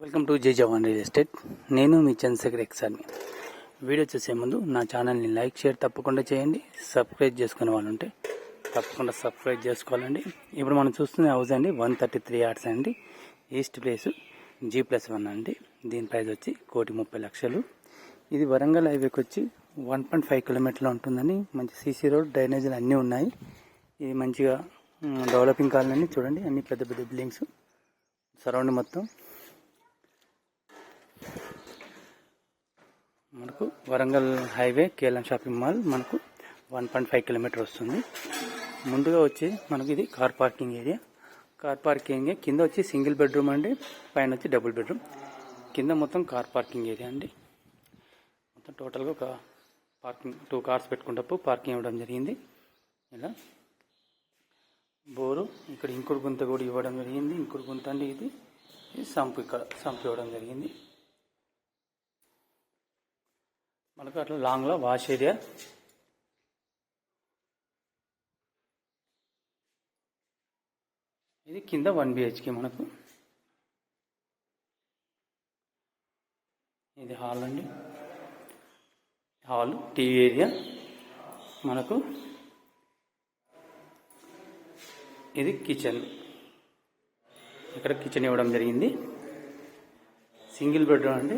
Welcome to జై జవాన్ real estate. నేను మీ Chandrasekhar ఎక్సార్మి. Video చూసే ముందు నా ఛానల్ని లైక్ షేర్ తప్పకుండా చేయండి. సబ్స్క్రైబ్ చేసుకునే వాళ్ళు ఉంటే తప్పకుండా సబ్స్క్రైబ్ చేసుకోవాలండి. ఇప్పుడు మనం చూస్తున్న హౌస్ అండి 133 యార్డ్స్ అండి, ఈస్ట్ ప్లేసు G+1 అండి. దీని ప్రైస్ వచ్చి 1,30,00,000. ఇది వరంగల్ హైవేకి వచ్చి 1.5 కిలోమీటర్లు ఉంటుందండి. మంచి సీసీ రోడ్, డ్రైనేజీలు అన్నీ ఉన్నాయి. ఇది మంచిగా డెవలపింగ్ కాలనీ అండి. చూడండి, అన్ని పెద్ద పెద్ద బిల్డింగ్స్ సరౌండింగ్ మొత్తం. మనకు వరంగల్ హైవే కేలం షాపింగ్ మాల్ మనకు 1.5 కిలోమీటర్ వస్తుంది. ముందుగా వచ్చి మనకి ఇది car parking area. Car parking కింద వచ్చి సింగిల్ బెడ్రూమ్ అండి, పైన వచ్చి డబుల్ బెడ్రూమ్. కింద మొత్తం కార్ పార్కింగ్ ఏరియా అండి. మొత్తం టోటల్గా ఒక పార్కింగ్ 2 కార్స్ పెట్టుకుంటప్పుడు పార్కింగ్ ఇవ్వడం జరిగింది. ఇలా బోరు ఇక్కడ ఇంకుడు గుంత కూడా ఇవ్వడం జరిగింది. ఇంకుడు గుంత అండి, ఇది సంపు, ఇక్కడ సంపు ఇవ్వడం జరిగింది. మనకు అట్లా లాంగ్లో వాష్ ఏరియా. ఇది కింద 1 BHK. మనకు ఇది హాల్ అండి, హాల్ టీవీ ఏరియా. మనకు ఇది కిచెన్, ఇక్కడ కిచెన్ ఇవ్వడం జరిగింది. సింగిల్ బెడ్రూమ్ అండి,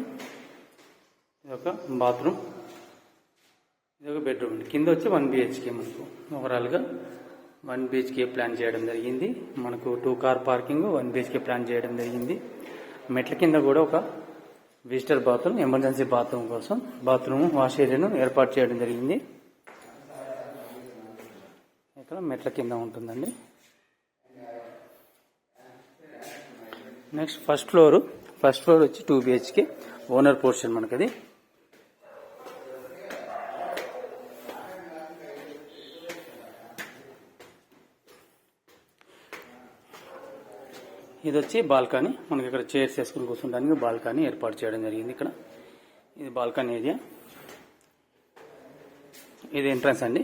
ఇది ఒక బాత్రూమ్, ఇది ఒక బెడ్రూమ్ అండి. కింద వచ్చి 1 BHK. మనకు ఓవరాల్గా 1 BHK ప్లాన్ చేయడం జరిగింది. మనకు 2 కార్ పార్కింగ్, 1 BHK ప్లాన్ చేయడం జరిగింది. మెట్ల కింద కూడా ఒక విజిటర్ బాత్రూమ్, ఎమర్జెన్సీ బాత్రూమ్ కోసం బాత్రూమ్ వాష్ ఏరియాను ఏర్పాటు చేయడం జరిగింది. ఇక్కడ మెట్ల కింద ఉంటుందండి. నెక్స్ట్ ఫస్ట్ ఫ్లోర్ వచ్చి 2 BHK ఓనర్ పోర్షన్. మనకది ఇది వచ్చి బాల్కనీ. మనకి ఇక్కడ చైర్స్ వేసుకుని కూర్చుంటానికి బాల్కనీ ఏర్పాటు చేయడం జరిగింది. ఇక్కడ ఇది బాల్కనీ ఏరియా. ఇది ఎంట్రన్స్ అండి.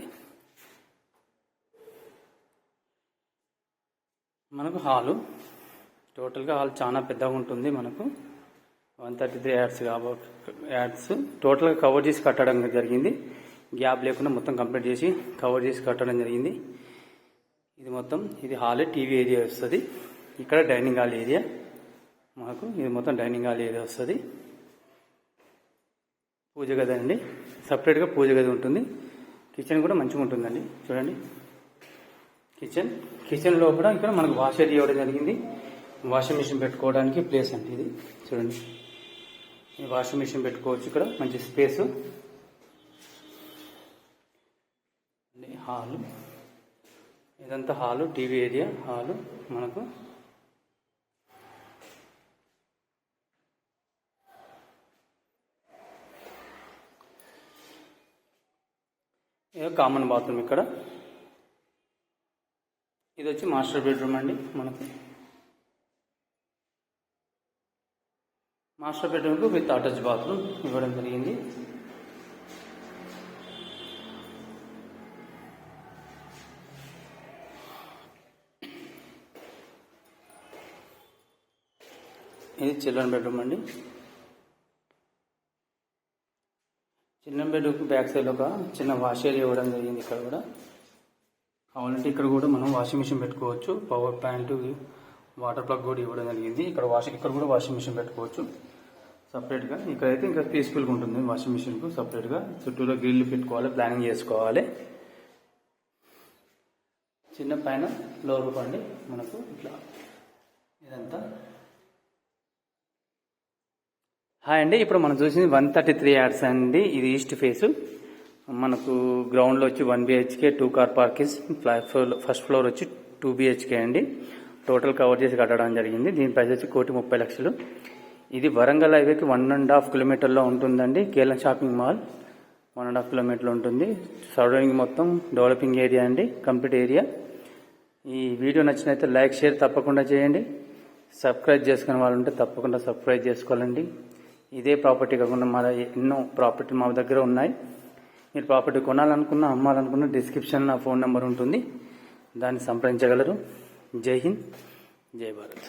మనకు హాలు, టోటల్గా హాల్ చాలా పెద్దగా ఉంటుంది. మనకు 133 యార్డ్స్ టోటల్గా కవర్ చేసి కట్టడం జరిగింది. గ్యాప్ లేకుండా మొత్తం కంప్లీట్ చేసి కవర్ చేసి కట్టడం జరిగింది. ఇది మొత్తం ఇది హాల్, టీవీ ఏరియా వస్తుంది. ఇక్కడ డైనింగ్ హాల్ ఏరియా. మనకు ఇది మొత్తం డైనింగ్ హాల్ ఏరియా వస్తుంది. పూజ గది అండి, సపరేట్గా పూజ గది ఉంటుంది. కిచెన్ కూడా మంచిగా ఉంటుందండి. చూడండి, కిచెన్ లోపల ఇక్కడ మనకు వాష్ ఏరియా ఇవ్వడం జరిగింది. వాషింగ్ మిషన్ పెట్టుకోవడానికి ప్లేస్ అండి ఇది. చూడండి, ఈ వాషింగ్ మిషన్ పెట్టుకోవచ్చు. ఇక్కడ మంచి స్పేసు. హాలు, ఇదంతా హాలు, టీవీ ఏరియా హాలు. మనకు కామన్ బాత్రూమ్. ఇక్కడ ఇది వచ్చి మాస్టర్ బెడ్రూమ్ అండి. మనకు మాస్టర్ బెడ్రూమ్కు విత్ అటాచ్ బాత్రూమ్ ఇవ్వడం జరిగింది. ఇది చిల్డ్రన్ బెడ్రూమ్ అండి. చిల్డ్రన్ బెడ్రూమ్కి బ్యాక్ సైడ్ ఒక చిన్న వాష్ ఏరియా ఇవ్వడం జరిగింది. ఇక్కడ కూడా కావాలంటే ఇక్కడ కూడా మనం వాషింగ్ మిషన్ పెట్టుకోవచ్చు. పవర్ ప్లాంట్, వాటర్ ప్లగ్ కూడా ఇవ్వడం జరిగింది. ఇక్కడ కూడా వాషింగ్ మిషన్ పెట్టుకోవచ్చు సపరేట్గా. ఇక్కడైతే ఇంకా పీస్ఫుల్గా ఉంటుంది వాషింగ్ మిషన్కు సపరేట్గా. చుట్టూలో గ్రిల్ పెట్టుకోవాలి, ప్లానింగ్ చేసుకోవాలి. చిన్న పైన ఫ్లోర్ రూప్ అండి. మనకు ఇట్లా ఇదంతా. హాయ్ అండి, ఇప్పుడు మనం చూసింది 133 యార్డ్స్ అండి. ఇది ఈస్ట్ ఫేసు. మనకు గ్రౌండ్లో వచ్చి 1 BHK, 2 car parkings. First floor వచ్చి 2 BHK అండి. టోటల్ కవర్ చేసి కట్టడం జరిగింది. దీని ప్రైస్ వచ్చి 1,30,00,000. ఇది వరంగల్ హైవేకి 1.5 కిలోమీటర్లో ఉంటుందండి. కేలం షాపింగ్ మాల్ 1.5 కిలోమీటర్లు ఉంటుంది. సరౌండింగ్ మొత్తం డెవలపింగ్ ఏరియా అండి, కంప్లీట్ ఏరియా. ఈ వీడియో నచ్చినైతే లైక్ షేర్ తప్పకుండా చేయండి. సబ్స్క్రైబ్ చేసుకునే వాళ్ళు ఉంటే తప్పకుండా సబ్స్క్రైబ్ చేసుకోవాలండి. ఇదే ప్రాపర్టీ కాకుండా మా ఎన్నో ప్రాపర్టీ మా దగ్గర ఉన్నాయి. మీరు ప్రాపర్టీ కొనాలనుకున్నా, అమ్మాలనుకున్నా డిస్క్రిప్షన్ నా ఫోన్ నెంబర్ ఉంటుంది, దాన్ని సంప్రదించగలరు. జై హింద్, జై భారత్.